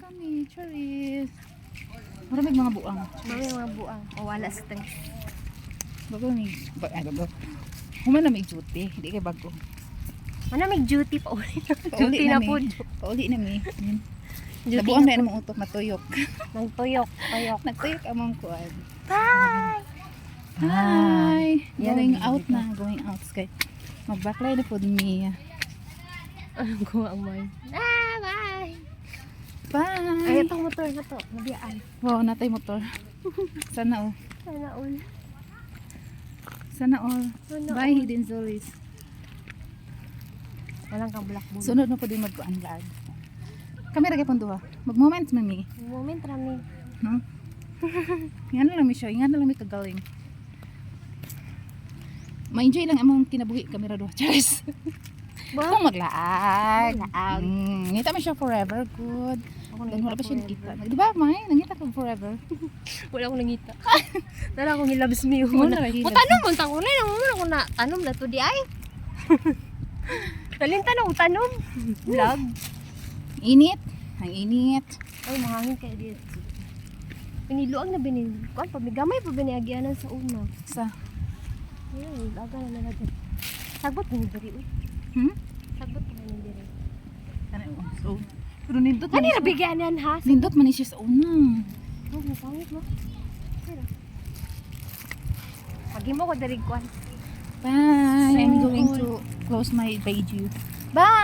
kami, charis. Maraming mga buang. Mami mga buang. O wala stress. Bago may, bago. Human na may duty, hindi kay bago. Ano may duty pa uli. Pauli Duty na mi. po. Pauli na mi. Duty Nabuang na na namang utok, natuyok. Nagtuyok. Tuyok. Nagtuyok among kuan. Bye! Hi! Yan Going ang out na, going out. Kay mag-backlight na po ni Anong gawa mo? Ah, bye! Bye! Ay, itong motor na to. Nabiyaan. Wow, natay motor. Sana all. Sana all. Sana all. Sana Bye, all. Hidden Zolis. Walang kang black bull. Sunod na po din magkuan lag. Kami ra gyapon duha. Mag-moment mami. Moment rami. No? Yan lang mi siya, yan lang mi kagaling. Ma-enjoy lang among kinabuhi kami ra duha. Cheers. Ba? Kung maglaag. Maglaag. Ngita mo siya forever, good. Ako Dan wala pa siya forever. nakita. Di ba, May? Nangita ko forever. Wala akong nangita. Dala akong hilabs me. Wala ra hilabs. Tanom mo tang unay nang mo ako na tanom na to di ay. Dalinta na og tanom. Vlog. Init. Ang init. Ay mahangin kay dito. Piniluag na binin. Kuan pa gamay pa biniagyanan sa una. Sa? Ayun, aga na natin. Sagbot ni diri uy. Sagbot ni diri. Ano? So, pero nindot man Kani siya. ra bigyanan ha? Nindot man siya sa una. Oh, masangit mo. Pero. Pagi mo ko diri kuan. Bye. I'm So going cool. to close my page. Bye.